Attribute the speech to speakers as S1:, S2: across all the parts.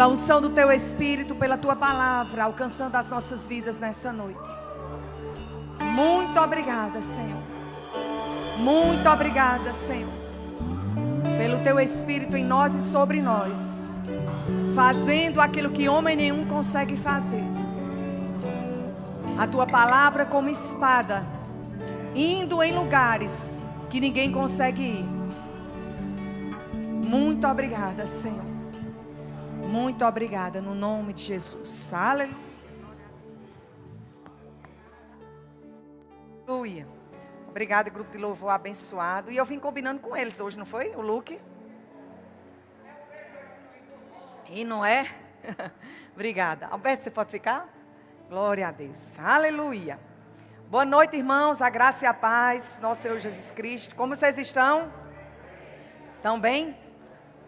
S1: pela unção do Teu Espírito, pela Tua palavra, alcançando as nossas vidas nessa noite. Muito obrigada, Senhor. Muito obrigada, Senhor, pelo Teu Espírito em nós e sobre nós, fazendo aquilo que homem nenhum consegue fazer. A Tua palavra como espada, indo em lugares que ninguém consegue ir. Muito obrigada, Senhor. Muito obrigada, no nome de Jesus. Aleluia. Aleluia. Obrigada, grupo de louvor abençoado. E eu vim combinando com eles hoje, não foi? O look. E não é? Obrigada. Alberto, você pode ficar? Glória a Deus. Aleluia. Boa noite, irmãos. A graça e a paz, nosso Senhor Jesus Cristo. Como vocês estão? Estão bem?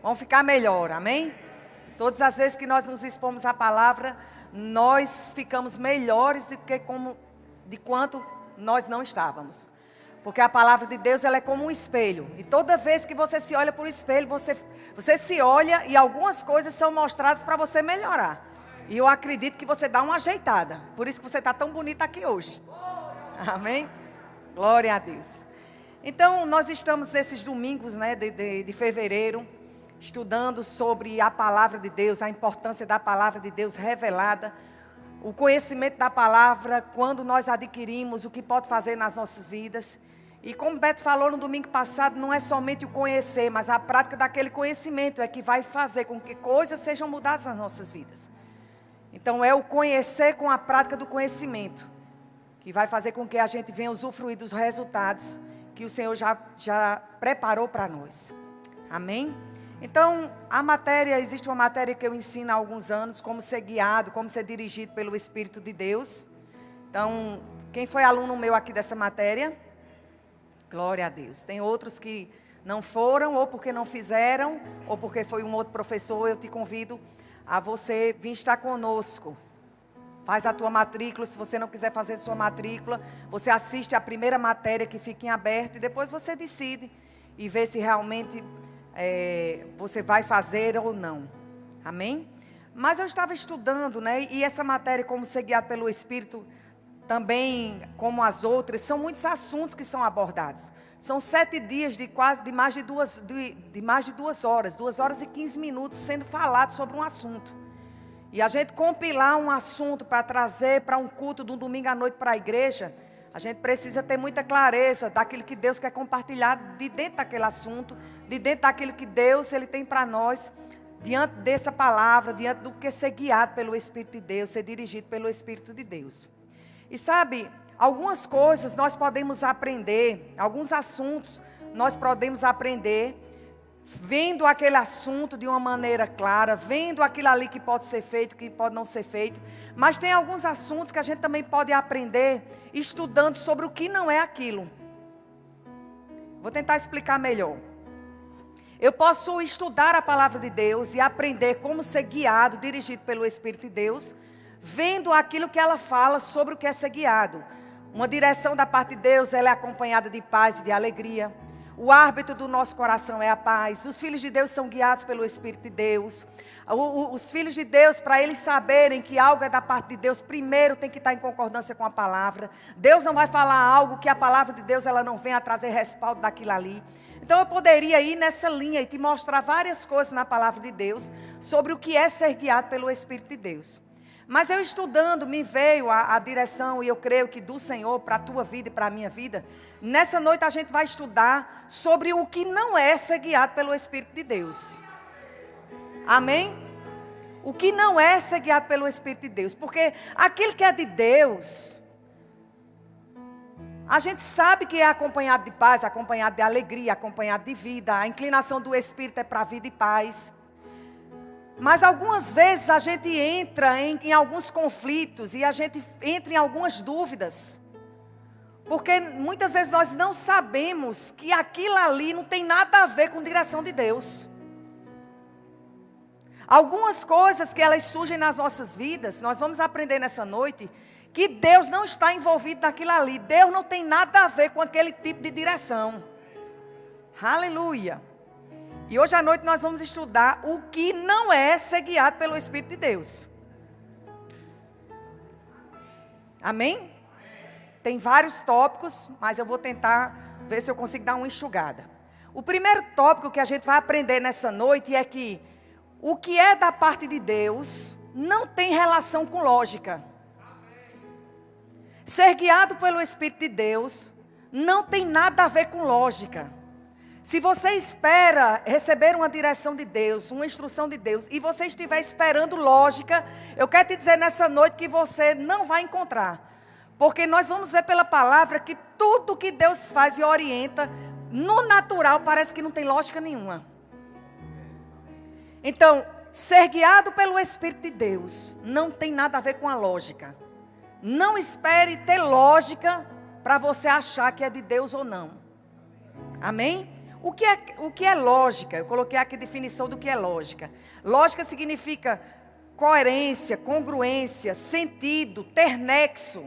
S1: Vão ficar melhor, amém? Todas as vezes que nós nos expomos à palavra, nós ficamos melhores de quanto nós não estávamos. Porque a palavra de Deus, ela é como um espelho. E toda vez que você se olha por espelho, você se olha e algumas coisas são mostradas para você melhorar. E eu acredito que você dá uma ajeitada. Por isso que você está tão bonita aqui hoje. Amém? Glória a Deus. Então, nós estamos nesses domingos, né, de fevereiro, estudando sobre a palavra de Deus, a importância da palavra de Deus revelada, o conhecimento da palavra, quando nós adquirimos, o que pode fazer nas nossas vidas. E como Beto falou no domingo passado, não é somente o conhecer, mas a prática daquele conhecimento é que vai fazer com que coisas sejam mudadas nas nossas vidas. Então é o conhecer com a prática do conhecimento que vai fazer com que a gente venha usufruir dos resultados que o Senhor já preparou para nós. Amém? Então, existe uma matéria que eu ensino há alguns anos, como ser guiado, como ser dirigido pelo Espírito de Deus. Então, quem foi aluno meu aqui dessa matéria? Glória a Deus. Tem outros que não foram, ou porque não fizeram, ou porque foi um outro professor. Eu te convido a você vir estar conosco. Faz a tua matrícula. Se você não quiser fazer sua matrícula, você assiste a primeira matéria que fica em aberto e depois você decide e vê se realmente você vai fazer ou não. Amém? Mas eu estava estudando, né? E essa matéria, como ser guiado pelo Espírito, também, como as outras, são muitos assuntos que são abordados. São 7 dias de mais de 2 horas, 2 horas e 15 minutos sendo falado sobre um assunto. E a gente compilar um assunto para trazer para um culto de um domingo à noite para a igreja, a gente precisa ter muita clareza daquilo que Deus quer compartilhar de dentro daquele assunto, de dentro daquilo que Deus ele tem para nós, diante dessa palavra, diante do que ser guiado pelo Espírito de Deus, ser dirigido pelo Espírito de Deus. E sabe, algumas coisas nós podemos aprender, alguns assuntos nós podemos aprender, vendo aquele assunto de uma maneira clara, vendo aquilo ali que pode ser feito, que pode não ser feito. Mas tem alguns assuntos que a gente também pode aprender estudando sobre o que não é aquilo. Vou tentar explicar melhor. Eu posso estudar a palavra de Deus e aprender como ser guiado, dirigido pelo Espírito de Deus, vendo aquilo que ela fala sobre o que é ser guiado. Uma direção da parte de Deus, ela é acompanhada de paz e de alegria. O árbitro do nosso coração é a paz. Os filhos de Deus são guiados pelo Espírito de Deus. Os filhos de Deus, para eles saberem que algo é da parte de Deus, primeiro tem que estar em concordância com a palavra. Deus não vai falar algo que a palavra de Deus ela não venha a trazer respaldo daquilo ali. Então eu poderia ir nessa linha e te mostrar várias coisas na palavra de Deus sobre o que é ser guiado pelo Espírito de Deus. Mas eu estudando, me veio a direção, e eu creio que do Senhor, para a tua vida e para a minha vida. Nessa noite a gente vai estudar sobre o que não é ser guiado pelo Espírito de Deus. Amém? O que não é ser guiado pelo Espírito de Deus. Porque aquilo que é de Deus, a gente sabe que é acompanhado de paz, acompanhado de alegria, acompanhado de vida. A inclinação do Espírito é para a vida e paz. Mas algumas vezes a gente entra em alguns conflitos e a gente entra em algumas dúvidas. Porque muitas vezes nós não sabemos que aquilo ali não tem nada a ver com direção de Deus. Algumas coisas que elas surgem nas nossas vidas, nós vamos aprender nessa noite, que Deus não está envolvido naquilo ali. Deus não tem nada a ver com aquele tipo de direção. Aleluia. E hoje à noite nós vamos estudar o que não é ser guiado pelo Espírito de Deus. Amém? Tem vários tópicos, mas eu vou tentar ver se eu consigo dar uma enxugada. O primeiro tópico que a gente vai aprender nessa noite é que o que é da parte de Deus não tem relação com lógica. Ser guiado pelo Espírito de Deus não tem nada a ver com lógica. Se você espera receber uma direção de Deus, uma instrução de Deus, e você estiver esperando lógica, eu quero te dizer nessa noite que você não vai encontrar. Porque nós vamos ver pela palavra que tudo que Deus faz e orienta, no natural parece que não tem lógica nenhuma. Então, ser guiado pelo Espírito de Deus não tem nada a ver com a lógica. Não espere ter lógica para você achar que é de Deus ou não. Amém? O que é lógica? Eu coloquei aqui a definição do que é lógica. Lógica significa coerência, congruência, sentido, ter nexo,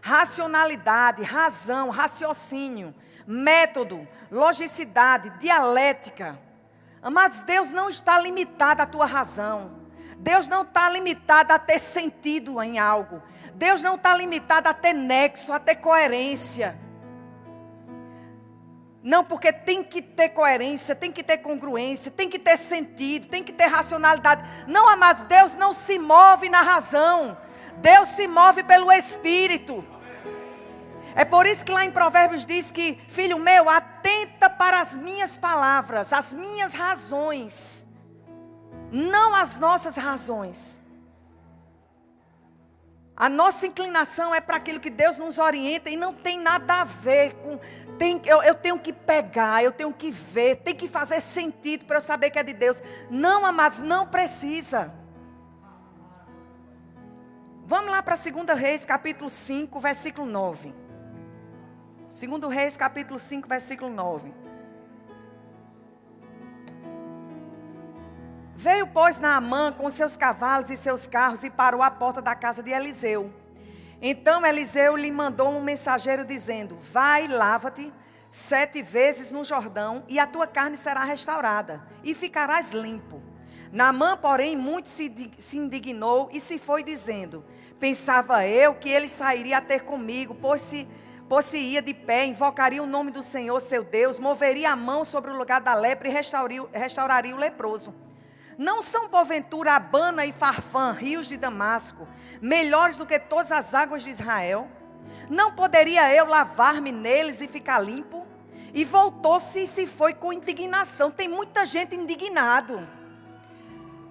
S1: racionalidade, razão, raciocínio, método, logicidade, dialética. Amados, Deus não está limitado à tua razão. Deus não está limitado a ter sentido em algo. Deus não está limitado a ter nexo, a ter coerência. Não, porque tem que ter coerência, tem que ter congruência, tem que ter sentido, tem que ter racionalidade. Não, amados, Deus não se move na razão. Deus se move pelo Espírito. É por isso que lá em Provérbios diz que, filho meu, atenta para as minhas palavras, as minhas razões, não as nossas razões. A nossa inclinação é para aquilo que Deus nos orienta e não tem nada a ver com... Eu tenho que pegar, eu tenho que ver, tem que fazer sentido para eu saber que é de Deus. Não, amados, não precisa. Vamos lá para 2 Reis, capítulo 5, versículo 9. 2 Reis, capítulo 5, versículo 9. Veio, pois, Naamã com seus cavalos e seus carros e parou à porta da casa de Eliseu. Então Eliseu lhe mandou um mensageiro dizendo: vai, lava-te 7 vezes no Jordão e a tua carne será restaurada e ficarás limpo. Naamã, porém, muito se indignou e se foi dizendo: pensava eu que ele sairia a ter comigo, pois se ia de pé, invocaria o nome do Senhor seu Deus, moveria a mão sobre o lugar da lepra e restauraria o leproso. Não são porventura Abana e Farfã, rios de Damasco, melhores do que todas as águas de Israel? Não poderia eu lavar-me neles e ficar limpo? E voltou-se e se foi com indignação. Tem muita gente indignado.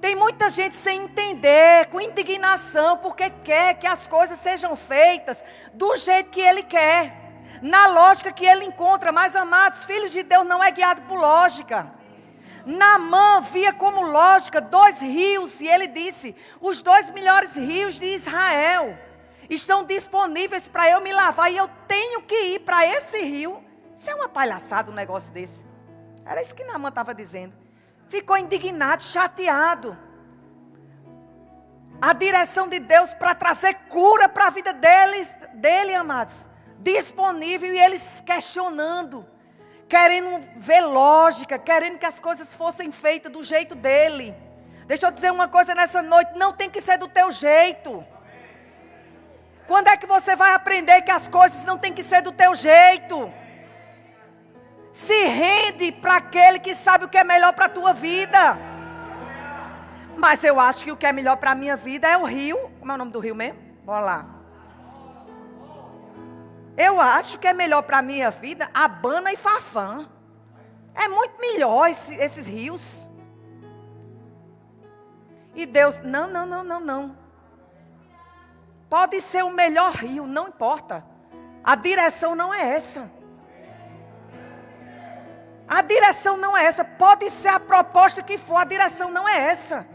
S1: Tem muita gente sem entender, com indignação, porque quer que as coisas sejam feitas do jeito que ele quer, na lógica que ele encontra. Mas, amados, filhos de Deus não é guiado por lógica. Naamã via como lógica 2 rios, e ele disse: os 2 melhores rios de Israel estão disponíveis para eu me lavar, e eu tenho que ir para esse rio. Isso é uma palhaçada, um negócio desse. Era isso que Naamã estava dizendo. Ficou indignado, chateado. A direção de Deus para trazer cura para a vida dele, amados, disponível, e eles questionando, querendo ver lógica, querendo que as coisas fossem feitas do jeito dele. Deixa eu dizer uma coisa nessa noite: não tem que ser do teu jeito. Quando é que você vai aprender que as coisas não tem que ser do teu jeito? Se rende para aquele que sabe o que é melhor para a tua vida. Mas eu acho que o que é melhor para a minha vida é o rio. Como é o nome do rio mesmo? Bora lá. Eu acho que é melhor para a minha vida Abana e Farfã. É muito melhor esses rios. E Deus, não. Pode ser o melhor rio, não importa. A direção não é essa. A direção não é essa. Pode ser a proposta que for, a direção não é essa.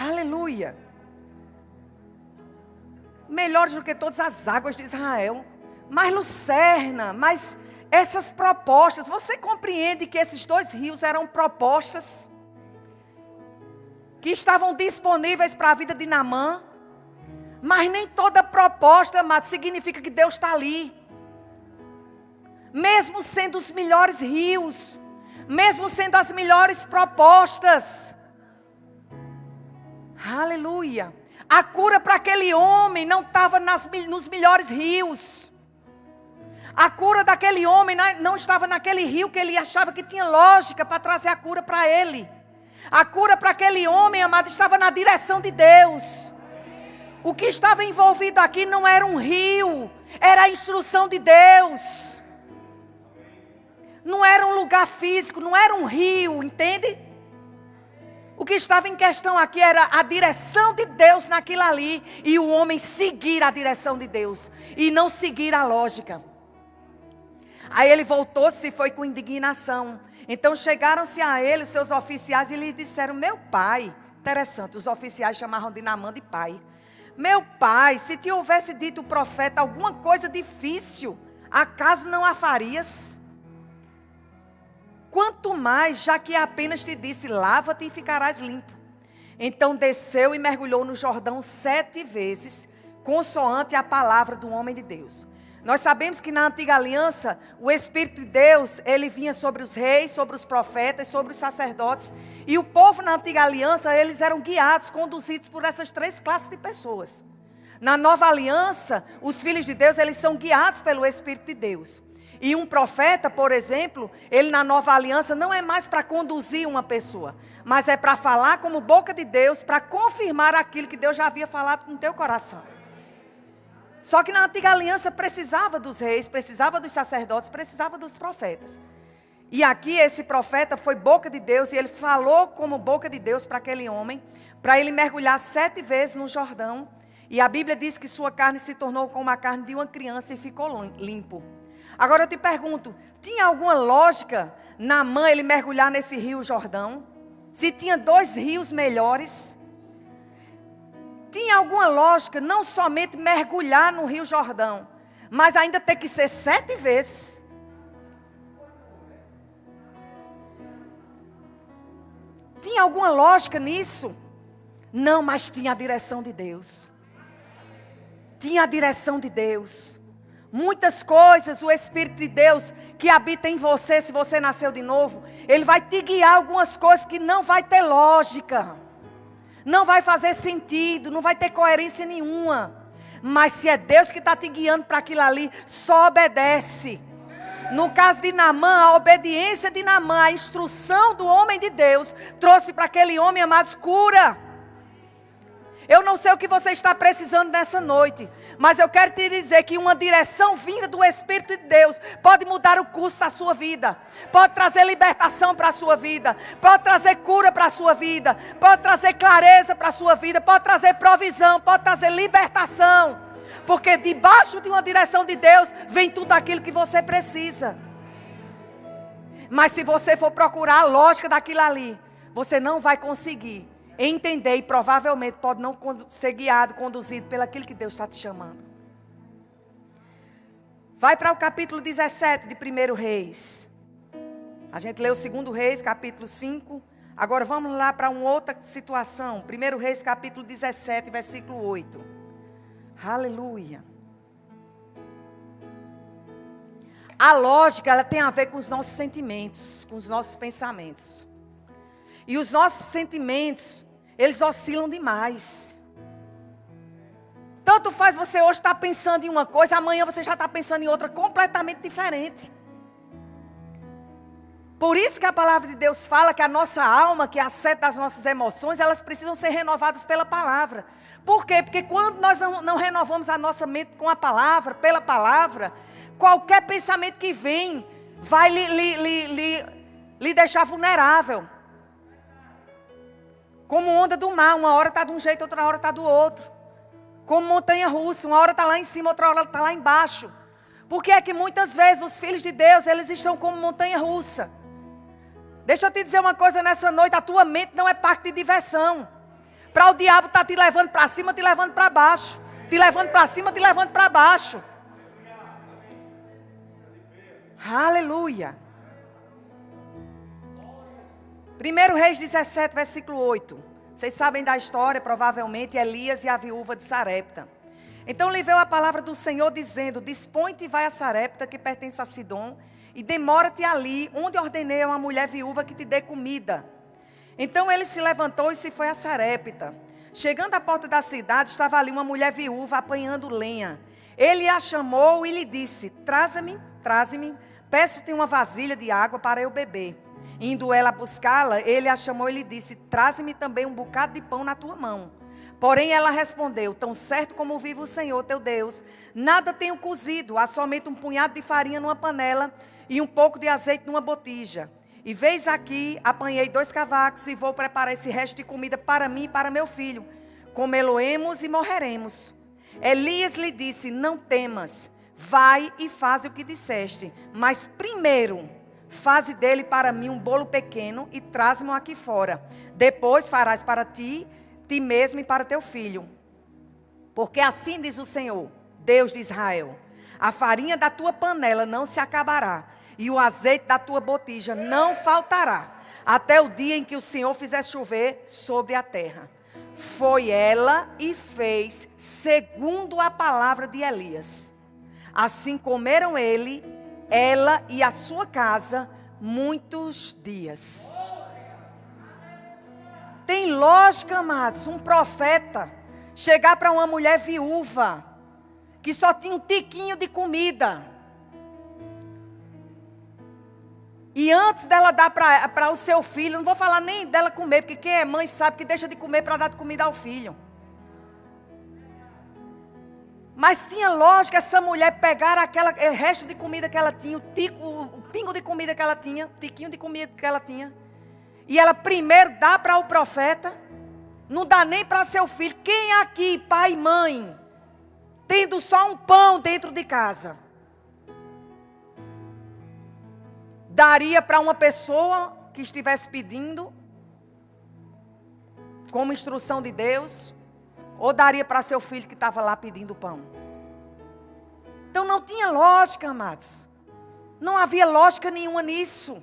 S1: Aleluia. Melhores do que todas as águas de Israel. Mais lucerna, mais essas propostas. Você compreende que esses 2 rios eram propostas que estavam disponíveis para a vida de Naamã? Mas nem toda proposta, amado, significa que Deus está ali. Mesmo sendo os melhores rios, mesmo sendo as melhores propostas. Aleluia. A cura para aquele homem não estava nos melhores rios. A cura daquele homem não estava naquele rio que ele achava que tinha lógica para trazer a cura para ele. A cura para aquele homem, amado, estava na direção de Deus. O que estava envolvido aqui não era um rio, era a instrução de Deus. Não era um lugar físico, não era um rio, entende? O que estava em questão aqui era a direção de Deus naquilo ali. E o homem seguir a direção de Deus e não seguir a lógica. Aí ele voltou-se e foi com indignação. Então chegaram-se a ele os seus oficiais e lhe disseram: meu pai, interessante, os oficiais chamavam de Naamã de pai. Meu pai, se te houvesse dito o profeta alguma coisa difícil, acaso não a farias? Quanto mais, já que apenas te disse: lava-te e ficarás limpo. Então desceu e mergulhou no Jordão 7 vezes, consoante a palavra do homem de Deus. Nós sabemos que na antiga aliança, o Espírito de Deus, ele vinha sobre os reis, sobre os profetas, sobre os sacerdotes. E o povo na antiga aliança, eles eram guiados, conduzidos por essas 3 classes de pessoas. Na nova aliança, os filhos de Deus, eles são guiados pelo Espírito de Deus. E um profeta, por exemplo, ele na nova aliança não é mais para conduzir uma pessoa, mas é para falar como boca de Deus, para confirmar aquilo que Deus já havia falado no teu coração. Só que na antiga aliança precisava dos reis, precisava dos sacerdotes, precisava dos profetas. E aqui esse profeta foi boca de Deus e ele falou como boca de Deus para aquele homem, para ele mergulhar 7 vezes no Jordão. E a Bíblia diz que sua carne se tornou como a carne de uma criança e ficou limpo. Agora eu te pergunto, tinha alguma lógica Naamã ele mergulhar nesse rio Jordão? Se tinha 2 rios melhores? Tinha alguma lógica não somente mergulhar no rio Jordão, mas ainda ter que ser 7 vezes? Tinha alguma lógica nisso? Não, mas tinha a direção de Deus. Tinha a direção de Deus. Muitas coisas, o Espírito de Deus que habita em você, se você nasceu de novo, ele vai te guiar algumas coisas que não vai ter lógica. Não vai fazer sentido, não vai ter coerência nenhuma. Mas se é Deus que está te guiando para aquilo ali, só obedece. No caso de Naamã, a obediência de Naamã, a instrução do homem de Deus, trouxe para aquele homem, amados, cura. Eu não sei o que você está precisando nessa noite, mas eu quero te dizer que uma direção vinda do Espírito de Deus pode mudar o curso da sua vida. Pode trazer libertação para a sua vida. Pode trazer cura para a sua vida. Pode trazer clareza para a sua vida. Pode trazer provisão. Pode trazer libertação. Porque debaixo de uma direção de Deus vem tudo aquilo que você precisa. Mas se você for procurar a lógica daquilo ali, você não vai conseguir entender e provavelmente pode não ser guiado, conduzido pelo aquilo que Deus está te chamando. Vai para o capítulo 17 de 1 Reis. A gente leu 2 Reis, capítulo 5. Agora vamos lá para uma outra situação. 1 Reis, capítulo 17, versículo 8. Aleluia. A lógica, ela tem a ver com os nossos sentimentos, com os nossos pensamentos. E os nossos sentimentos, eles oscilam demais. Tanto faz você hoje estar pensando em uma coisa, amanhã você já está pensando em outra completamente diferente. Por isso que a palavra de Deus fala que a nossa alma, que é a sede das nossas emoções, elas precisam ser renovadas pela palavra. Por quê? Porque quando nós não renovamos a nossa mente com a palavra, pela palavra, qualquer pensamento que vem vai lhe deixar vulnerável. Como onda do mar, uma hora está de um jeito, outra hora está do outro. Como montanha russa, uma hora está lá em cima, outra hora está lá embaixo. Porque é que muitas vezes os filhos de Deus, eles estão como montanha russa. Deixa eu te dizer uma coisa nessa noite, a tua mente não é parque de diversão. Para o diabo estar te levando para cima, te levando para baixo. Te levando para cima, te levando para baixo. Aleluia. 1 Reis 17, versículo 8. Vocês sabem da história, provavelmente, Elias e a viúva de Sarepta. Então lhe veio a palavra do Senhor dizendo: dispõe-te e vai a Sarepta, que pertence a Sidom, e demora-te ali, onde ordenei a uma mulher viúva que te dê comida. Então ele se levantou e se foi a Sarepta. Chegando à porta da cidade, estava ali uma mulher viúva apanhando lenha. Ele a chamou e lhe disse: traze-me, peço-te uma vasilha de água para eu beber. Indo ela buscá-la, ele a chamou e lhe disse: traze-me também um bocado de pão na tua mão. Porém ela respondeu: tão certo como vive o Senhor teu Deus, nada tenho cozido, há somente um punhado de farinha numa panela e um pouco de azeite numa botija. E veis aqui, apanhei 2 cavacos e vou preparar esse resto de comida para mim e para meu filho. Comê-lo-emos e morreremos. Elias lhe disse: não temas, vai e faz o que disseste, mas primeiro faze dele para mim um bolo pequeno e traz-me aqui fora. Depois farás para ti mesmo e para teu filho. Porque assim diz o Senhor, Deus de Israel: a farinha da tua panela não se acabará, e o azeite da tua botija não faltará, até o dia em que o Senhor fizer chover sobre a terra. Foi ela e fez segundo a palavra de Elias. Assim comeram ela e a sua casa muitos dias. Tem lógica, amados, um profeta chegar para uma mulher viúva que só tinha um tiquinho de comida, e antes dela dar para o seu filho, não vou falar nem dela comer, porque quem é mãe sabe que deixa de comer para dar de comida ao filho. Mas tinha lógica essa mulher pegar aquele resto de comida que ela tinha, o pingo de comida que ela tinha, o tiquinho de comida que ela tinha, e ela primeiro dá para o profeta, não dá nem para seu filho. Quem aqui, pai e mãe, tendo só um pão dentro de casa, daria para uma pessoa que estivesse pedindo, como instrução de Deus, ou daria para seu filho que estava lá pedindo pão? Então não tinha lógica, amados. Não havia lógica nenhuma nisso.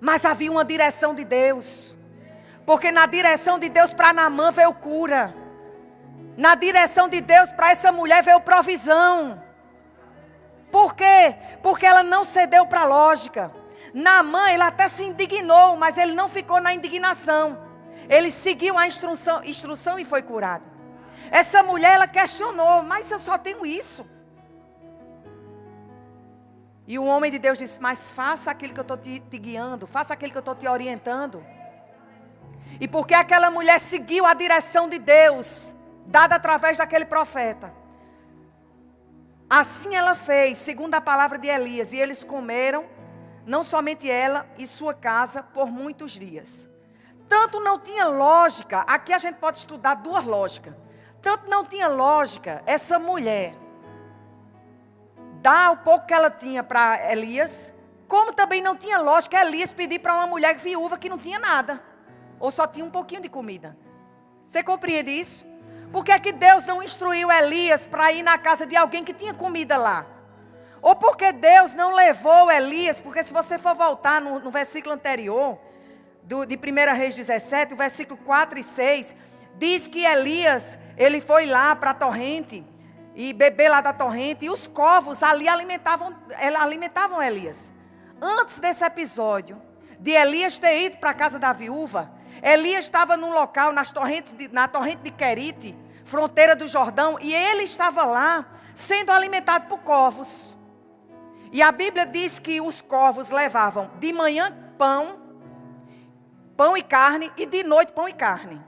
S1: Mas havia uma direção de Deus. Porque na direção de Deus para Naamã veio cura. Na direção de Deus para essa mulher veio provisão. Por quê? Porque ela não cedeu para a lógica. Naamã, ele até se indignou, mas ele não ficou na indignação. Ele seguiu a instrução e foi curado. Essa mulher, ela questionou: mas eu só tenho isso. E o homem de Deus disse: mas faça aquilo que eu estou te guiando, faça aquilo que eu estou te orientando. E porque aquela mulher seguiu a direção de Deus, dada através daquele profeta, assim ela fez, segundo a palavra de Elias. E eles comeram, não somente ela e sua casa, por muitos dias. Tanto não tinha lógica, aqui a gente pode estudar 2 lógicas. Tanto não tinha lógica essa mulher dar o pouco que ela tinha para Elias, como também não tinha lógica Elias pedir para uma mulher viúva que não tinha nada, ou só tinha um pouquinho de comida. Você compreende isso? Por que é que Deus não instruiu Elias para ir na casa de alguém que tinha comida lá? Ou porque Deus não levou Elias? Porque se você for voltar no versículo anterior, de 1 Reis 17, o versículo 4 e 6, diz que Elias, ele foi lá para a torrente, e beber lá da torrente, e os corvos ali alimentavam Elias. Antes desse episódio, de Elias ter ido para a casa da viúva, Elias estava num local, na torrente de Querite, fronteira do Jordão, e ele estava lá, sendo alimentado por corvos. E a Bíblia diz que os corvos levavam de manhã pão e carne, e de noite pão e carne.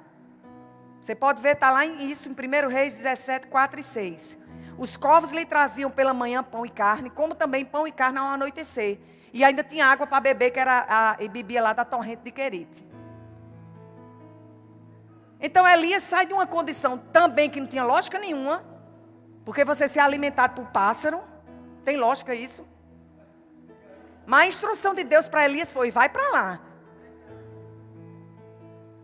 S1: Você pode ver, está lá isso em 1 Reis 17, 4 e 6. Os corvos lhe traziam pela manhã pão e carne, como também pão e carne ao anoitecer. E ainda tinha água para beber, e bebia lá da torrente de Querite. Então Elias sai de uma condição também que não tinha lógica nenhuma, porque você ser alimentado por pássaro, tem lógica isso? Mas a instrução de Deus para Elias foi: vai para lá.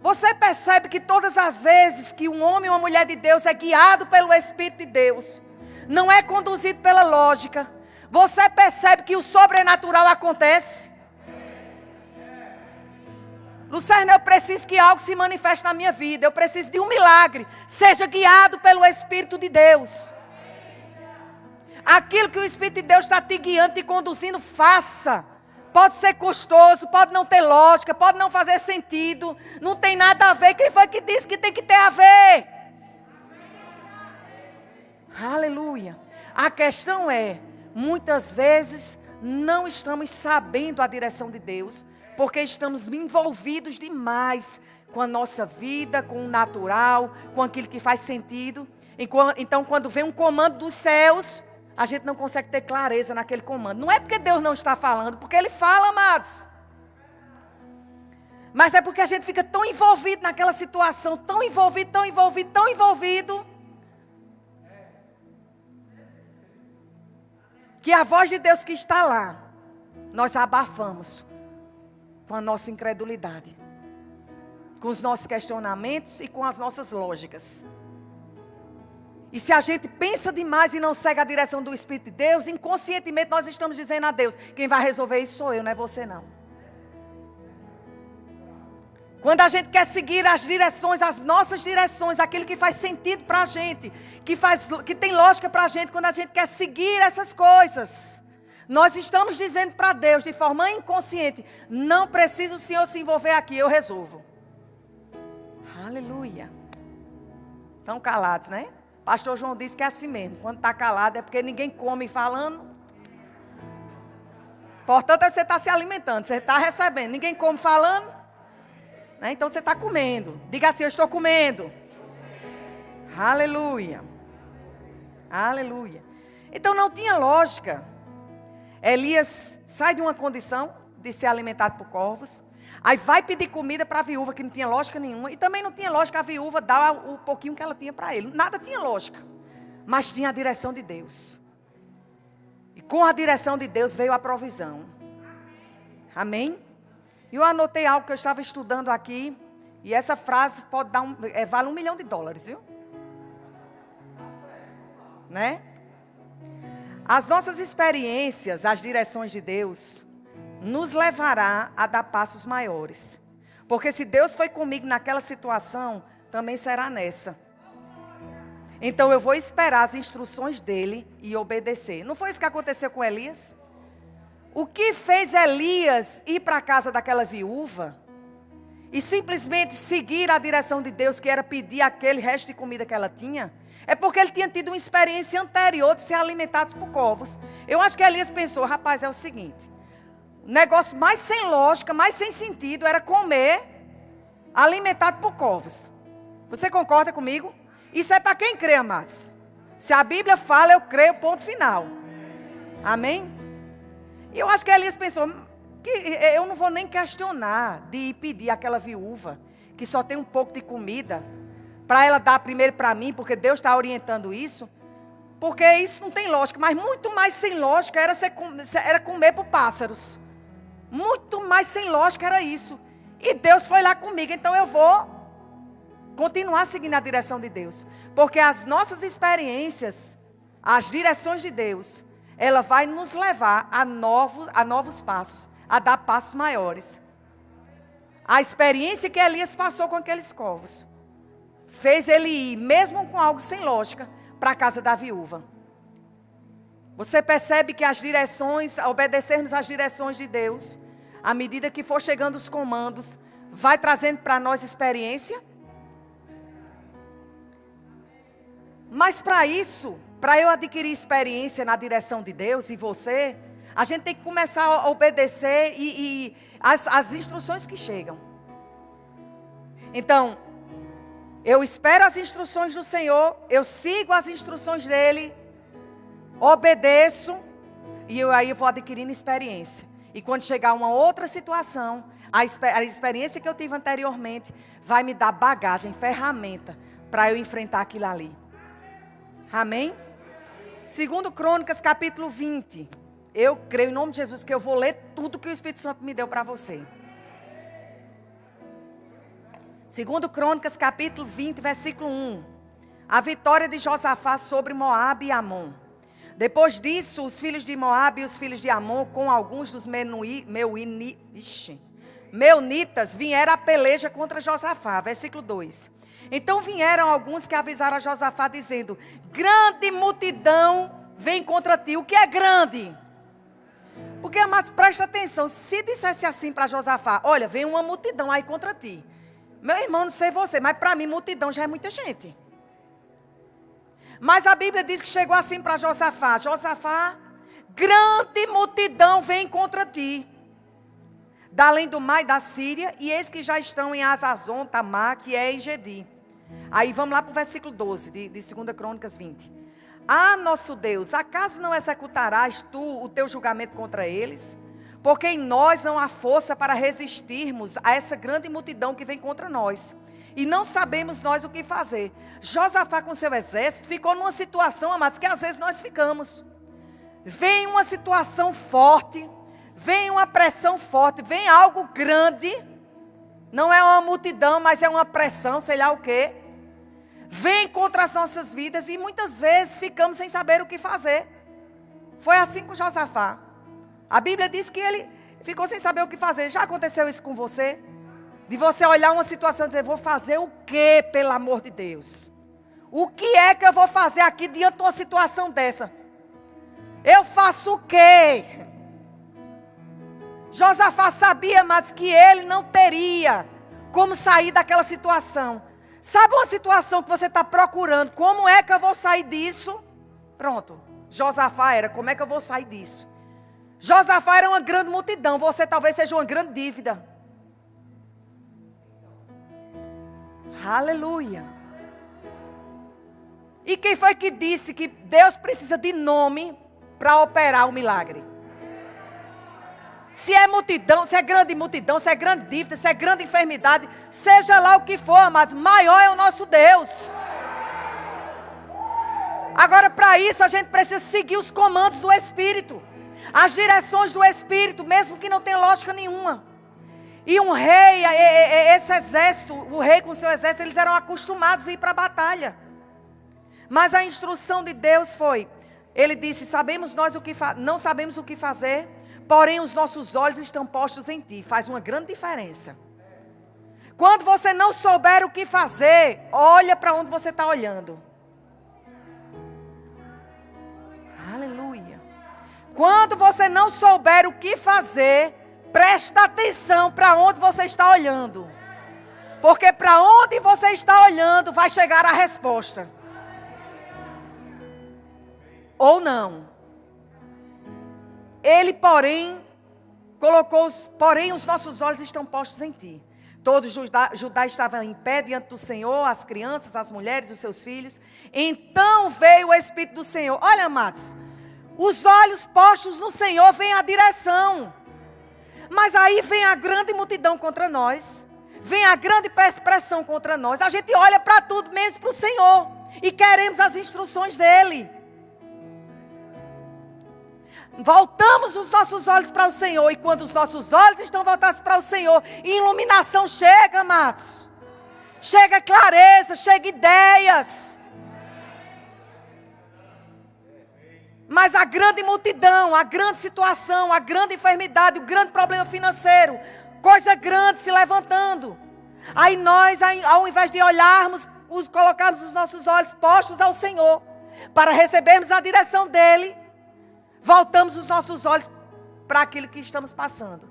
S1: Você percebe que todas as vezes que um homem ou uma mulher de Deus é guiado pelo Espírito de Deus, não é conduzido pela lógica, você percebe que o sobrenatural acontece? Lucerna, eu preciso que algo se manifeste na minha vida, eu preciso de um milagre. Seja guiado pelo Espírito de Deus. Aquilo que o Espírito de Deus está te guiando, te conduzindo, faça. Pode ser custoso, pode não ter lógica, pode não fazer sentido. Não tem nada a ver. Quem foi que disse que tem que ter a ver? Aleluia. A questão é, muitas vezes não estamos sabendo a direção de Deus, porque estamos envolvidos demais com a nossa vida, com o natural, com aquilo que faz sentido. Então, quando vem um comando dos céus, a gente não consegue ter clareza naquele comando. Não é porque Deus não está falando, porque Ele fala, amados. Mas é porque a gente fica tão envolvido naquela situação, tão envolvido, tão envolvido, tão envolvido, que a voz de Deus que está lá, nós abafamos com a nossa incredulidade, com os nossos questionamentos e com as nossas lógicas. E se a gente pensa demais e não segue a direção do Espírito de Deus, inconscientemente nós estamos dizendo a Deus, quem vai resolver isso sou eu, não é você não. Quando a gente quer seguir as direções, as nossas direções, aquilo que faz sentido para a gente, que tem lógica para a gente, quando a gente quer seguir essas coisas, nós estamos dizendo para Deus, de forma inconsciente, não precisa o Senhor se envolver aqui, eu resolvo. Aleluia. Estão calados, né? Pastor João disse que é assim mesmo, quando está calado é porque ninguém come falando. Portanto, você está se alimentando, você está recebendo, ninguém come falando. Né? Então você está comendo. Diga assim, eu estou comendo. Aleluia. Aleluia. Então não tinha lógica. Elias sai de uma condição de ser alimentado por corvos. Aí vai pedir comida para a viúva, que não tinha lógica nenhuma. E também não tinha lógica a viúva dar o pouquinho que ela tinha para ele. Nada tinha lógica. Mas tinha a direção de Deus. E com a direção de Deus veio a provisão. Amém? E eu anotei algo que eu estava estudando aqui. E essa frase pode dar vale $1 milhão, viu? Né? As nossas experiências, as direções de Deus, nos levará a dar passos maiores. Porque se Deus foi comigo naquela situação, também será nessa. Então eu vou esperar as instruções dele e obedecer. Não foi isso que aconteceu com Elias? O que fez Elias ir para a casa daquela viúva e simplesmente seguir a direção de Deus, que era pedir aquele resto de comida que ela tinha? É porque ele tinha tido uma experiência anterior de ser alimentado por corvos. Eu acho que Elias pensou, rapaz, é o seguinte, o negócio mais sem lógica, mais sem sentido era comer alimentado por corvos. Você concorda comigo? Isso é para quem crê, amados. Se a Bíblia fala, eu creio, ponto final. Amém? E eu acho que Elias pensou, que eu não vou nem questionar de ir pedir àquela viúva, que só tem um pouco de comida, para ela dar primeiro para mim, porque Deus está orientando isso. Porque isso não tem lógica, mas muito mais sem lógica era comer por pássaros. Muito mais sem lógica era isso. E Deus foi lá comigo, então eu vou continuar seguindo a direção de Deus. Porque as nossas experiências, as direções de Deus, ela vai nos levar a novos passos, a dar passos maiores. A experiência que Elias passou com aqueles corvos fez ele ir, mesmo com algo sem lógica, para a casa da viúva. Você percebe que as direções, obedecermos às direções de Deus, à medida que for chegando os comandos, vai trazendo para nós experiência? Mas para isso, para eu adquirir experiência na direção de Deus e você, a gente tem que começar a obedecer as instruções que chegam. Então, eu espero as instruções do Senhor, eu sigo as instruções dEle, obedeço, e aí eu vou adquirindo experiência. E quando chegar uma outra situação, a experiência que eu tive anteriormente vai me dar bagagem, ferramenta, para eu enfrentar aquilo ali. Amém? 2 Crônicas, capítulo 20. Eu creio em nome de Jesus que eu vou ler tudo que o Espírito Santo me deu para você. 2 Crônicas, capítulo 20, versículo 1. A vitória de Josafá sobre Moabe e Amon. Depois disso, os filhos de Moabe e os filhos de Amon, com alguns dos meunitas, vieram à peleja contra Josafá. Versículo 2. Então vieram alguns que avisaram a Josafá, dizendo: grande multidão vem contra ti. O que é grande? Porque, amados, presta atenção. Se dissesse assim para Josafá, olha, vem uma multidão aí contra ti. Meu irmão, não sei você, mas para mim multidão já é muita gente. Mas a Bíblia diz que chegou assim para Josafá. Josafá, grande multidão vem contra ti. Da além do mar e da Síria, e eis que já estão em Azazon, Tamar, que é em Gedi. Aí vamos lá para o versículo 12, de 2 Crônicas 20. Ah, nosso Deus, acaso não executarás tu o teu julgamento contra eles? Porque em nós não há força para resistirmos a essa grande multidão que vem contra nós. E não sabemos nós o que fazer. Josafá com seu exército ficou numa situação, amados, que às vezes nós ficamos. Vem uma situação forte, vem uma pressão forte, vem algo grande. Não é uma multidão, mas é uma pressão, sei lá o quê. Vem contra as nossas vidas e muitas vezes ficamos sem saber o que fazer. Foi assim com Josafá. A Bíblia diz que ele ficou sem saber o que fazer. Já aconteceu isso com você? De você olhar uma situação e dizer, vou fazer o quê, pelo amor de Deus? O que é que eu vou fazer aqui diante de uma situação dessa? Eu faço o quê? Josafá sabia, amados, que ele não teria como sair daquela situação. Sabe uma situação que você está procurando? Como é que eu vou sair disso? Pronto. Josafá era, como é que eu vou sair disso? Josafá era uma grande multidão. Você talvez seja uma grande dívida. Aleluia. E quem foi que disse que Deus precisa de nome para operar o milagre? Se é multidão, se é grande multidão, se é grande dívida, se é grande enfermidade, seja lá o que for, amados, maior é o nosso Deus. Agora, para isso, a gente precisa seguir os comandos do Espírito. As direções do Espírito, mesmo que não tenha lógica nenhuma. E um rei, esse exército, o rei com seu exército, eles eram acostumados a ir para a batalha. Mas a instrução de Deus foi, ele disse, não sabemos o que fazer, porém os nossos olhos estão postos em ti. Faz uma grande diferença. Quando você não souber o que fazer, olha para onde você está olhando. Aleluia. Quando você não souber o que fazer, presta atenção para onde você está olhando. Porque para onde você está olhando vai chegar a resposta. Ou não. Ele, porém, porém os nossos olhos estão postos em ti. Todo Judá estava em pé diante do Senhor, as crianças, as mulheres, os seus filhos. Então veio o Espírito do Senhor. Olha, amados, os olhos postos no Senhor vem a direção. Mas aí vem a grande multidão contra nós. Vem a grande pressão contra nós. A gente olha para tudo menos para o Senhor. E queremos as instruções dEle. Voltamos os nossos olhos para o Senhor. E quando os nossos olhos estão voltados para o Senhor, iluminação chega, amados. Chega clareza, chega ideias. Mas a grande multidão, a grande situação, a grande enfermidade, o grande problema financeiro, coisa grande se levantando. Aí nós, ao invés de olharmos, colocarmos os nossos olhos postos ao Senhor, para recebermos a direção dEle, voltamos os nossos olhos para aquilo que estamos passando.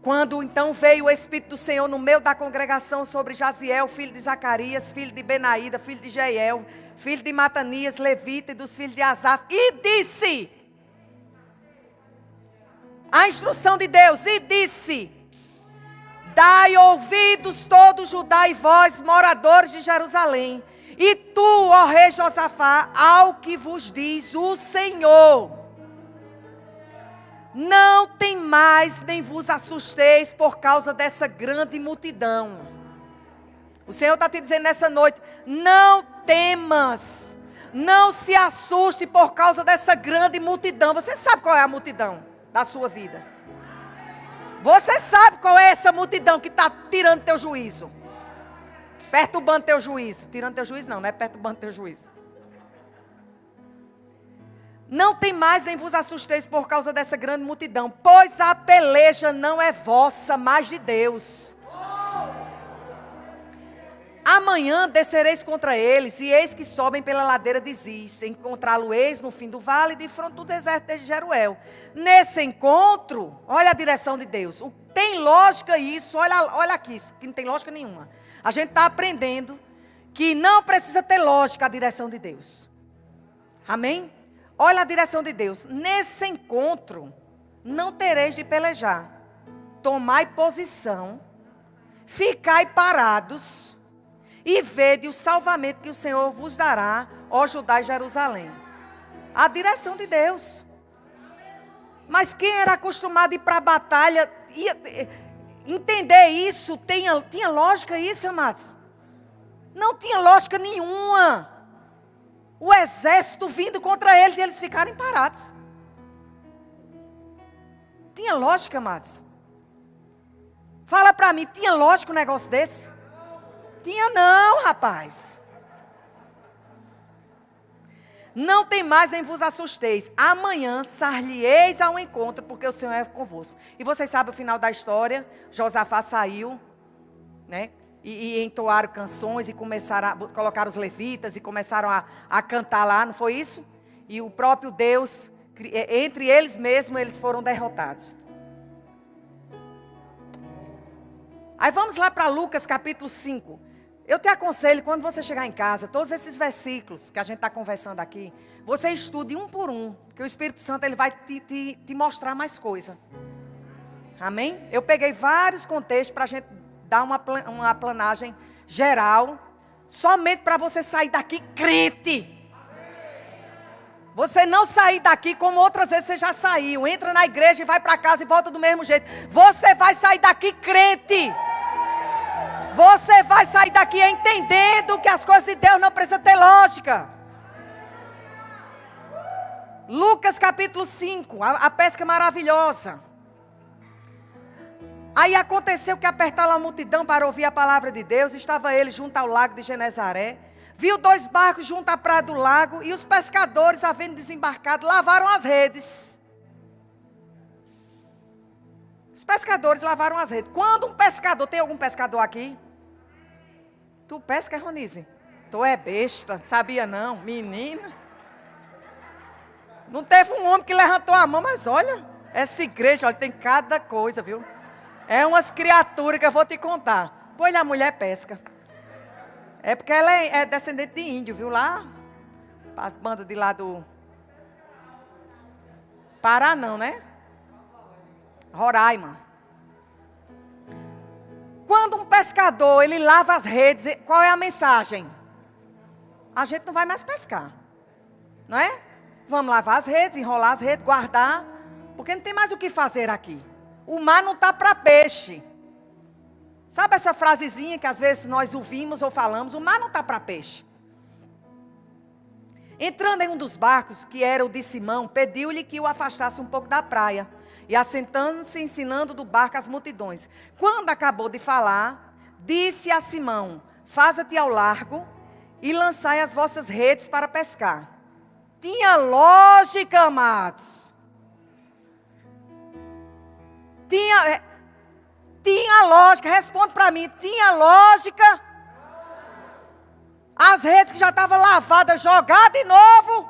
S1: Quando então veio o Espírito do Senhor no meio da congregação sobre Jaziel, filho de Zacarias, filho de Benaída, filho de Jeiel, filho de Matanias, levita e dos filhos de Asaf, e disse, a instrução de Deus, e disse, dai ouvidos todo Judá e vós, moradores de Jerusalém, e tu, ó rei Josafá, ao que vos diz o Senhor, não tem mais, nem vos assusteis por causa dessa grande multidão. O Senhor está te dizendo nessa noite, não temas, não se assuste por causa dessa grande multidão. Você sabe qual é a multidão da sua vida? Você sabe qual é essa multidão que está tirando teu juízo? Perturbando teu juízo. Tirando teu juízo não é perturbando teu juízo. Não tem mais, nem vos assusteis por causa dessa grande multidão, pois a peleja não é vossa, mas de Deus. Amanhã descereis contra eles, e eis que sobem pela ladeira de Ziz. Encontrá-lo-eis no fim do vale, de fronte do deserto de Jeruel. Nesse encontro, olha a direção de Deus. Tem lógica isso, olha aqui, que não tem lógica nenhuma. A gente está aprendendo que não precisa ter lógica a direção de Deus. Amém? Olha a direção de Deus. Nesse encontro, não tereis de pelejar. Tomai posição, ficai parados, e vede o salvamento que o Senhor vos dará, ó Judá e Jerusalém. A direção de Deus. Mas quem era acostumado a ir para a batalha, entender isso, tinha lógica isso, amados? Não tinha lógica nenhuma. O exército vindo contra eles e eles ficarem parados. Tinha lógica, amados? Fala para mim, tinha lógica um negócio desse? Tinha não, rapaz. Não tem mais, nem vos assusteis. Amanhã sar-lhe-eis ao encontro, porque o Senhor é convosco. E vocês sabem o final da história. Josafá saiu, né? E entoaram canções e começaram a colocar os levitas e começaram a cantar lá, não foi isso? E o próprio Deus, entre eles mesmos, eles foram derrotados. Aí vamos lá para Lucas capítulo 5. Eu te aconselho, quando você chegar em casa, todos esses versículos que a gente está conversando aqui, você estude um por um, que o Espírito Santo ele vai te mostrar mais coisa. Amém? Eu peguei vários contextos para a gente dar uma planagem geral, somente para você sair daqui crente. Você não sair daqui como outras vezes você já saiu. Entra na igreja e vai para casa e volta do mesmo jeito. Você vai sair daqui crente. Você vai sair daqui entendendo que as coisas de Deus não precisam ter lógica. Lucas capítulo 5, a pesca maravilhosa. Aí aconteceu que apertaram a multidão para ouvir a palavra de Deus. Estava ele junto ao lago de Genezaré. Viu 2 barcos junto à praia do lago. E os pescadores, havendo desembarcado, lavaram as redes. Os pescadores lavaram as redes. Quando um pescador, tem algum pescador aqui? Tu pesca, Ronise? Tu é besta, sabia não? Menina. Não teve um homem que levantou a mão, mas olha, essa igreja, olha, tem cada coisa, viu? É umas criaturas que eu vou te contar. Pois a mulher pesca. É porque ela é descendente de índio, viu? Lá, as bandas de lá do Pará não, né? Roraima. Quando um pescador, ele lava as redes, qual é a mensagem? A gente não vai mais pescar. Não é? Vamos lavar as redes, enrolar as redes, guardar. Porque não tem mais o que fazer aqui. O mar não está para peixe. Sabe essa frasezinha que às vezes nós ouvimos ou falamos? O mar não está para peixe. Entrando em um dos barcos, que era o de Simão, pediu-lhe que o afastasse um pouco da praia. E assentando-se, ensinando do barco as multidões. Quando acabou de falar, disse a Simão: faza-te ao largo e lançai as vossas redes para pescar. Tinha lógica, amados. Tinha lógica, responde para mim, tinha lógica? As redes que já estavam lavadas, jogadas de novo.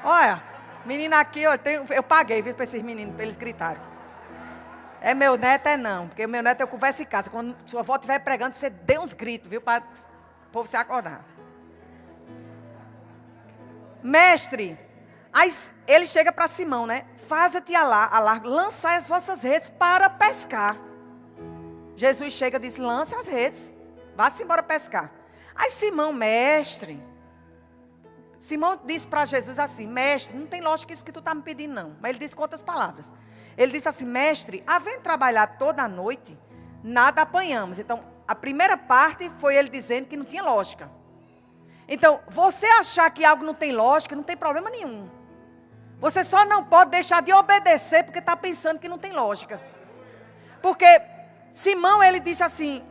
S1: Olha. Menina aqui, eu paguei para esses meninos, para eles gritarem. É meu neto, é não. Porque meu neto eu converso em casa. Quando sua avó estiver pregando, você dê uns gritos, viu? Para o povo se acordar. Mestre, aí ele chega para Simão, né? Faza-te a largo, lançai as vossas redes para pescar. Jesus chega e diz, lance as redes. Vá-se embora pescar. Aí Simão, mestre... Simão disse para Jesus assim, mestre, não tem lógica isso que tu está me pedindo não. Mas ele disse com outras palavras. Ele disse assim, mestre, havendo trabalhado toda a noite, nada apanhamos. Então, a primeira parte foi ele dizendo que não tinha lógica. Então, você achar que algo não tem lógica, não tem problema nenhum. Você só não pode deixar de obedecer porque está pensando que não tem lógica. Porque Simão, ele disse assim,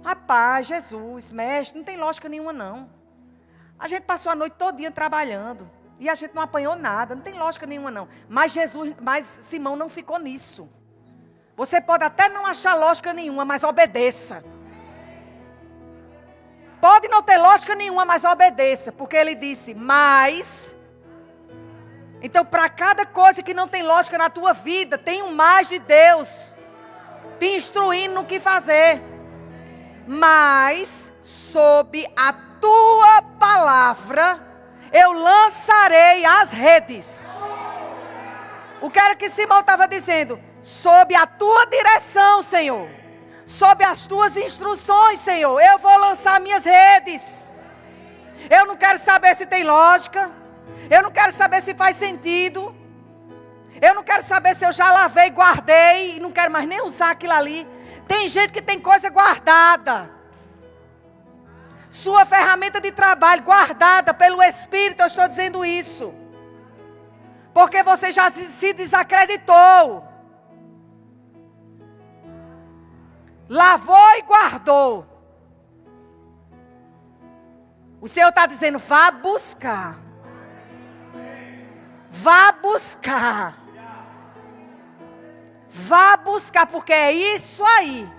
S1: rapaz, Jesus, mestre, não tem lógica nenhuma não. A gente passou a noite todinha trabalhando. E a gente não apanhou nada. Não tem lógica nenhuma não. Mas Simão não ficou nisso. Você pode até não achar lógica nenhuma, mas obedeça. Pode não ter lógica nenhuma, mas obedeça. Porque ele disse, mas... Então, para cada coisa que não tem lógica na tua vida, tem um mais de Deus te instruindo no que fazer. Mas, sob a tua palavra, eu lançarei as redes. O que era que Simão estava dizendo? Sob a tua direção, Senhor. Sob as tuas instruções, Senhor. Eu vou lançar minhas redes. Eu não quero saber se tem lógica. Eu não quero saber se faz sentido. Eu não quero saber se eu já lavei, guardei e não quero mais nem usar aquilo ali. Tem gente que tem coisa guardada. Sua ferramenta de trabalho guardada pelo Espírito, eu estou dizendo isso. Porque você já se desacreditou. Lavou e guardou. O Senhor está dizendo, vá buscar. Vá buscar. Vá buscar, porque é isso aí.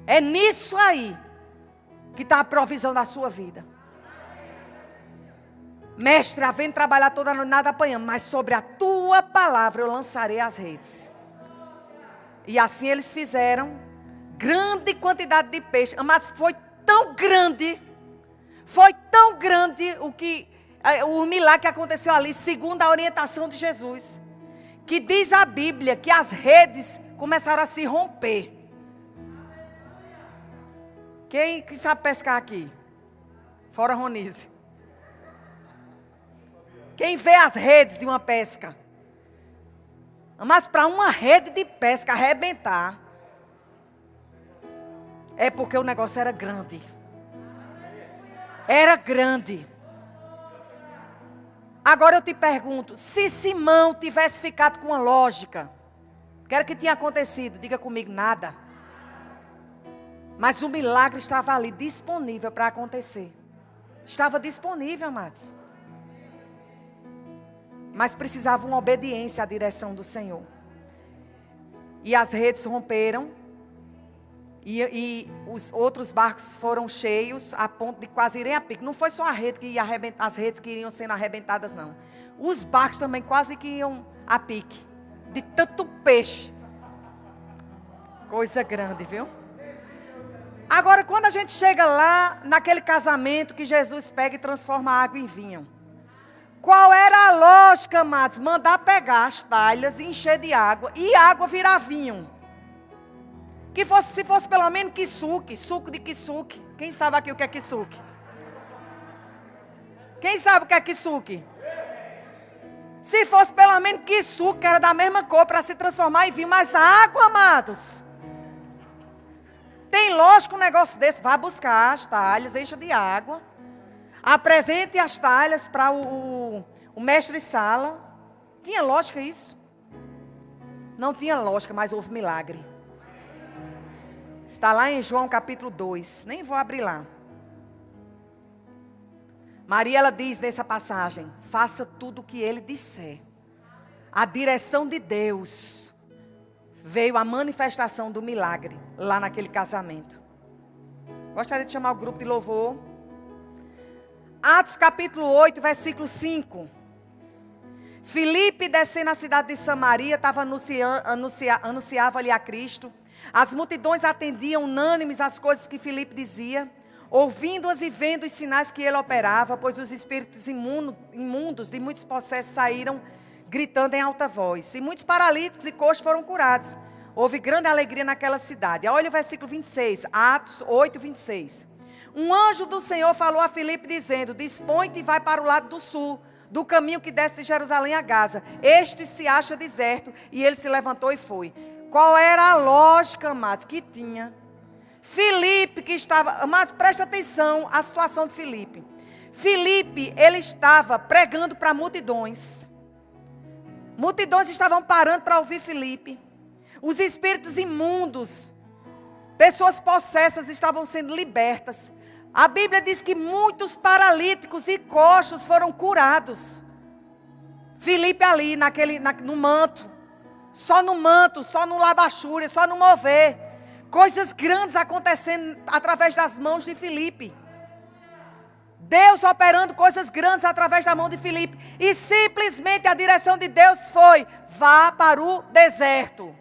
S1: É nisso aí que está a provisão da sua vida. Mestre, havendo trabalhar toda a noite, nada apanhando, mas sobre a tua palavra eu lançarei as redes. E assim eles fizeram. Grande quantidade de peixe. Mas foi tão grande o milagre que aconteceu ali, segundo a orientação de Jesus, que diz a Bíblia que as redes começaram a se romper. Quem que sabe pescar aqui? Fora Ronise. Quem vê as redes de uma pesca? Mas para uma rede de pesca arrebentar, é porque o negócio era grande. Era grande. Agora eu te pergunto, se Simão tivesse ficado com a lógica, o que era que tinha acontecido? Diga comigo, nada. Mas o milagre estava ali, disponível para acontecer. Estava disponível, amados. Mas precisava uma obediência à direção do Senhor. E as redes romperam. E os outros barcos foram cheios a ponto de quase irem a pique. Não foi só a rede que ia arrebentar, as redes que iriam sendo arrebentadas, não. Os barcos também quase que iam a pique. De tanto peixe. Coisa grande, viu? Agora, quando a gente chega lá, naquele casamento que Jesus pega e transforma a água em vinho. Qual era a lógica, amados? Mandar pegar as talhas e encher de água. E água virar vinho. Que fosse, se fosse pelo menos kisuke, suco de kisuke. Quem sabe aqui o que é kisuke? Quem sabe o que é kisuke? Se fosse pelo menos kisuke, que era da mesma cor, para se transformar em vinho. Mas água, amados. Tem lógica um negócio desse. Vá buscar as talhas, encha de água. Apresente as talhas para o mestre sala. Tinha lógica isso? Não tinha lógica, mas houve milagre. Está lá em João capítulo 2. Nem vou abrir lá. Maria, ela diz nessa passagem: faça tudo o que ele disser. A direção de Deus. Veio a manifestação do milagre lá naquele casamento. Gostaria de chamar o grupo de louvor. Atos capítulo 8, versículo 5. Filipe, descendo a cidade de Samaria, anunciava-lhe a Cristo. As multidões atendiam unânimes às coisas que Filipe dizia, ouvindo-as e vendo os sinais que ele operava, pois os espíritos imundos de muitos possessos saíram gritando em alta voz. E muitos paralíticos e coxos foram curados. Houve grande alegria naquela cidade. Olha o versículo 26, Atos 8, 26. Um anjo do Senhor falou a Filipe dizendo: dispõe-te e vai para o lado do sul, do caminho que desce de Jerusalém a Gaza. Este se acha deserto. E ele se levantou e foi. Qual era a lógica, amados, que tinha? Filipe que estava... Amados, presta atenção à situação de Filipe. Filipe, ele estava pregando para multidões. Multidões estavam parando para ouvir Filipe. Os espíritos imundos, pessoas possessas estavam sendo libertas. A Bíblia diz que muitos paralíticos e coxos foram curados. Filipe ali, no manto, só no manto, só no labachúria, só no mover. Coisas grandes acontecendo através das mãos de Filipe. Deus operando coisas grandes através da mão de Filipe. E simplesmente a direção de Deus foi: vá para o deserto.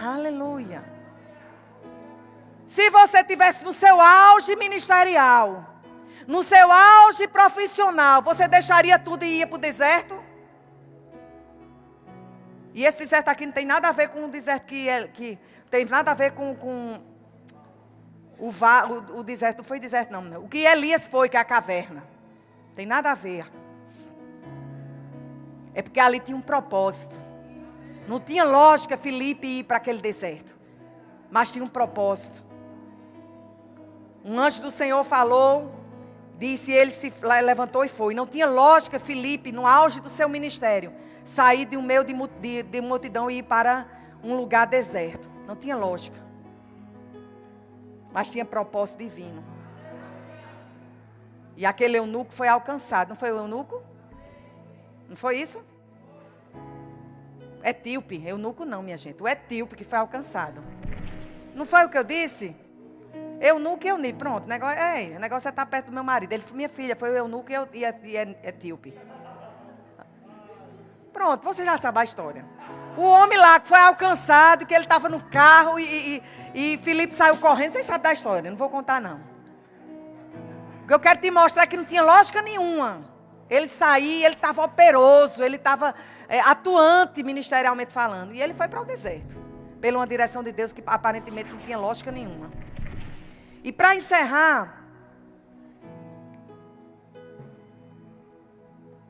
S1: Aleluia. Se você estivesse no seu auge ministerial, no seu auge profissional, você deixaria tudo e ia para o deserto? E esse deserto aqui não tem nada a ver com o deserto que tem nada a ver com o deserto. Não foi deserto não. O que Elias foi, que é a caverna. Tem nada a ver. É porque ali tinha um propósito. Não tinha lógica Filipe ir para aquele deserto. Mas tinha um propósito. Um anjo do Senhor falou, disse, ele se levantou e foi. Não tinha lógica Filipe, no auge do seu ministério, sair de um meio de multidão e ir para um lugar deserto. Não tinha lógica. Mas tinha propósito divino. E aquele eunuco foi alcançado. Não foi o eunuco? Não foi isso? Etíope. Eunuco não, minha gente. O etíope que foi alcançado. Não foi o que eu disse? Eunuco e eunuco. Pronto. O negócio é estar perto do meu marido. Ele foi minha filha. Foi o eunuco e etíope. Pronto. Você já sabe a história. O homem lá que foi alcançado, que ele estava no carro e Filipe saiu correndo. Vocês sabem da história. Não vou contar não. O que eu quero te mostrar é que não tinha lógica nenhuma. Ele saía, ele estava operoso, ele estava atuante ministerialmente falando. E ele foi para o deserto. Pela uma direção de Deus que aparentemente não tinha lógica nenhuma. E para encerrar,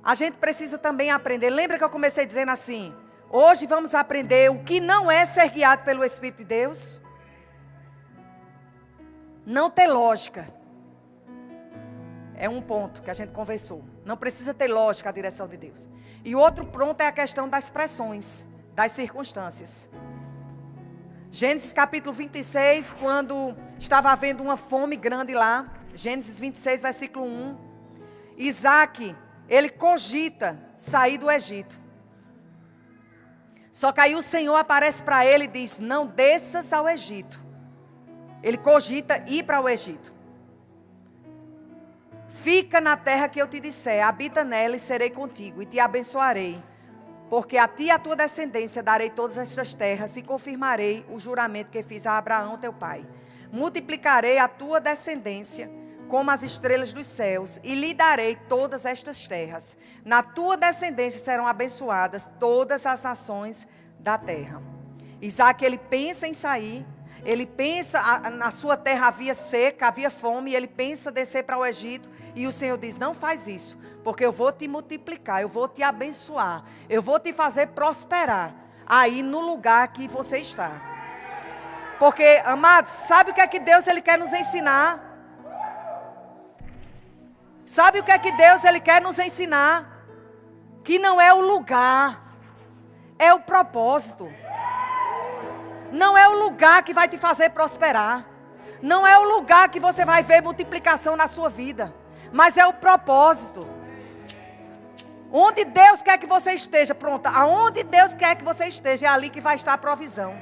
S1: a gente precisa também aprender. Lembra que eu comecei dizendo assim? Hoje vamos aprender o que não é ser guiado pelo Espírito de Deus. Não ter lógica. É um ponto que a gente conversou. Não precisa ter lógica a direção de Deus. E o outro ponto é a questão das pressões, das circunstâncias. Gênesis capítulo 26, quando estava havendo uma fome grande lá. Gênesis 26, versículo 1. Isaac, ele cogita sair do Egito. Só que aí o Senhor aparece para ele e diz: não desças ao Egito. Ele cogita ir para o Egito. Fica na terra que eu te disser, habita nela e serei contigo, e te abençoarei. Porque a ti e a tua descendência darei todas estas terras, e confirmarei o juramento que fiz a Abraão teu pai. Multiplicarei a tua descendência como as estrelas dos céus, e lhe darei todas estas terras. Na tua descendência serão abençoadas todas as nações da terra. Isaac, ele pensa em sair. Ele pensa, na sua terra havia seca, havia fome, e ele pensa descer para o Egito. E o Senhor diz: não faz isso, porque eu vou te multiplicar, eu vou te abençoar, eu vou te fazer prosperar aí no lugar que você está. Porque, amados, sabe o que é que Deus ele quer nos ensinar? Sabe o que é que Deus ele quer nos ensinar? Que não é o lugar, é o propósito. Não é o lugar que vai te fazer prosperar. Não é o lugar que você vai ver multiplicação na sua vida. Mas é o propósito. Onde Deus quer que você esteja, pronto. Aonde Deus quer que você esteja, é ali que vai estar a provisão.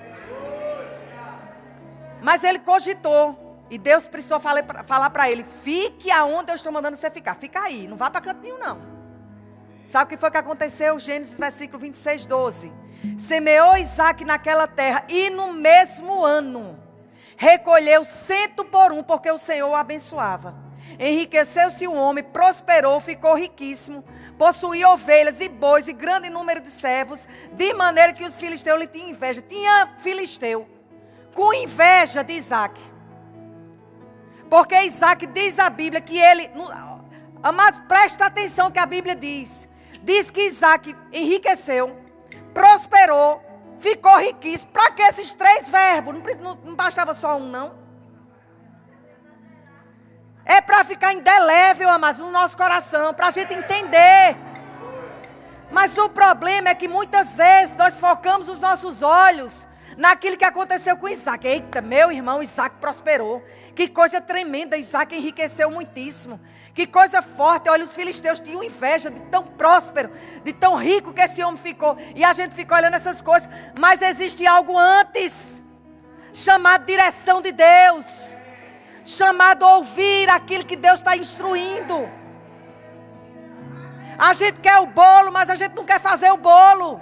S1: Mas ele cogitou. E Deus precisou falar para ele: fique aonde eu estou mandando você ficar. Fica aí, não vá para canto nenhum não. Sabe o que foi que aconteceu? Gênesis versículo 26, 12. Semeou Isaac naquela terra, e no mesmo ano recolheu 100 por 1, porque o Senhor o abençoava. Enriqueceu-se o homem, prosperou, ficou riquíssimo, possuía ovelhas e bois e grande número de servos, de maneira que os filisteus lhe tinham inveja. Tinha filisteu com inveja de Isaac. Porque Isaac, diz a Bíblia que ele... Amados, presta atenção que a Bíblia diz. Diz que Isaac enriqueceu, prosperou, ficou riquíssimo. Para que esses três verbos? Não bastava só um, não? É para ficar indelével, amados, no nosso coração, para a gente entender. Mas o problema é que muitas vezes nós focamos os nossos olhos naquilo que aconteceu com Isaac. Eita, meu irmão, Isaac prosperou. Que coisa tremenda, Isaac enriqueceu muitíssimo. Que coisa forte, olha, os filisteus tinham inveja de tão próspero, de tão rico que esse homem ficou. E a gente fica olhando essas coisas. Mas existe algo antes, chamado direção de Deus. Chamado ouvir aquilo que Deus está instruindo. A gente quer o bolo, mas a gente não quer fazer o bolo.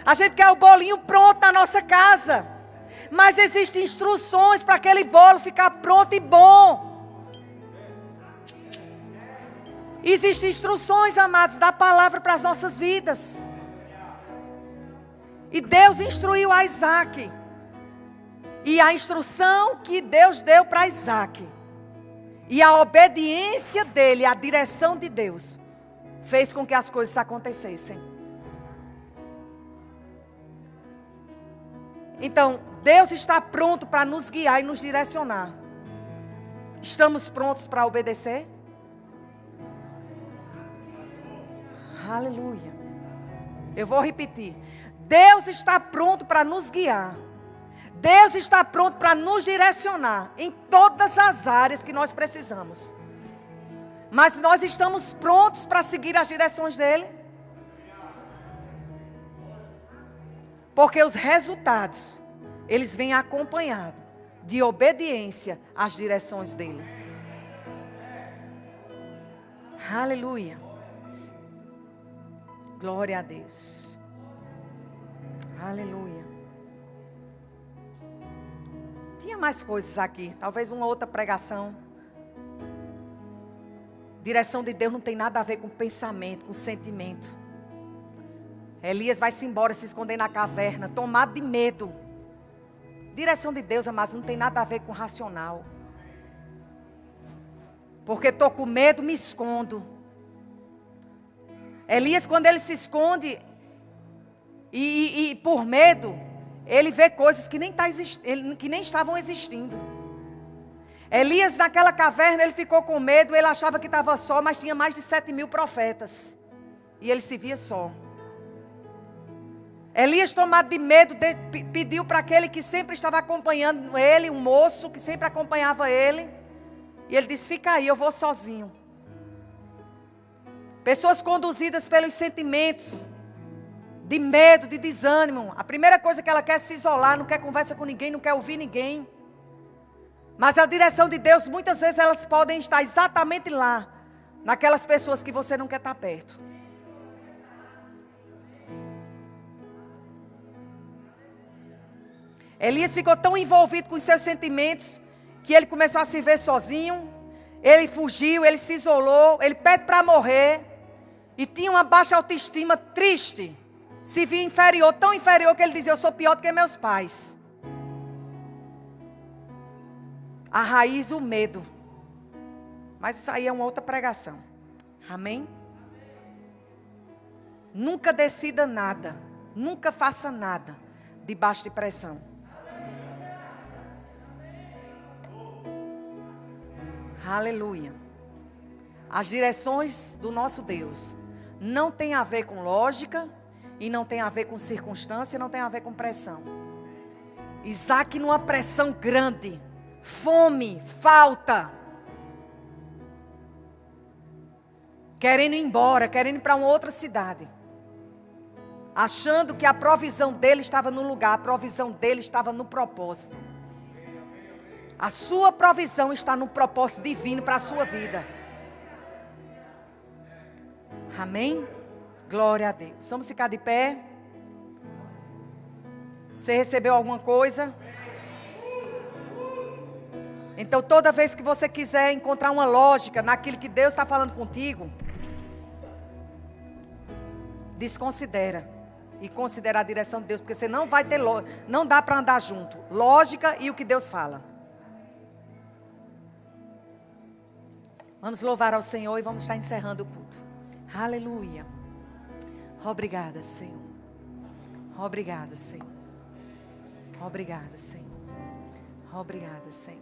S1: A gente quer o bolinho pronto na nossa casa. Mas existem instruções para aquele bolo ficar pronto e bom. Existem instruções, amados, da palavra para as nossas vidas. E Deus instruiu a Isaac. E a instrução que Deus deu para Isaac, e a obediência dele, a direção de Deus, fez com que as coisas acontecessem. Então, Deus está pronto para nos guiar e nos direcionar. Estamos prontos para obedecer? Aleluia. Eu vou repetir. Deus está pronto para nos guiar. Deus está pronto para nos direcionar em todas as áreas que nós precisamos. Mas nós estamos prontos para seguir as direções dele? Porque os resultados, eles vêm acompanhados de obediência às direções dele. Aleluia. Glória a Deus. Aleluia. Tinha mais coisas aqui, talvez uma outra pregação. Direção de Deus não tem nada a ver com pensamento, com sentimento. Elias vai-se embora, se esconder na caverna, tomado de medo. Direção de Deus, amados, não tem nada a ver com racional. Porque estou com medo, me escondo. Elias, quando ele se esconde, e por medo, ele vê coisas que nem estavam existindo. Elias, naquela caverna, ele ficou com medo. Ele achava que estava só, mas tinha mais de 7.000 profetas. E ele se via só. Elias, tomado de medo, pediu para aquele que sempre estava acompanhando ele, um moço que sempre acompanhava ele. E ele disse, fica aí, eu vou sozinho. Pessoas conduzidas pelos sentimentos de medo, de desânimo. A primeira coisa que ela quer é se isolar, não quer conversa com ninguém, não quer ouvir ninguém. Mas a direção de Deus, muitas vezes elas podem estar exatamente lá, naquelas pessoas que você não quer estar perto. Elias ficou tão envolvido com os seus sentimentos, que ele começou a se ver sozinho. Ele fugiu, ele se isolou, ele pede para morrer. E tinha uma baixa autoestima, triste. Se via inferior, tão inferior que ele dizia, eu sou pior do que meus pais. A raiz, o medo. Mas isso aí é uma outra pregação. Amém? Nunca decida nada. Nunca faça nada debaixo de pressão. Aleluia. As direções do nosso Deus não tem a ver com lógica, e não tem a ver com circunstância, não tem a ver com pressão. Isaac numa pressão grande, fome, falta, querendo ir embora, querendo ir para uma outra cidade, achando que a provisão dele estava no lugar, a provisão dele estava no propósito. A sua provisão está no propósito divino para a sua vida. Amém? Glória a Deus. Vamos ficar de pé. Você recebeu alguma coisa? Então toda vez que você quiser encontrar uma lógica naquilo que Deus está falando contigo, desconsidera. E considera a direção de Deus, porque você não vai ter não dá para andar junto. Lógica e o que Deus fala. Vamos louvar ao Senhor e vamos estar encerrando o culto. Aleluia. Obrigada, Senhor. Obrigada, Senhor. Obrigada, Senhor. Obrigada, Senhor.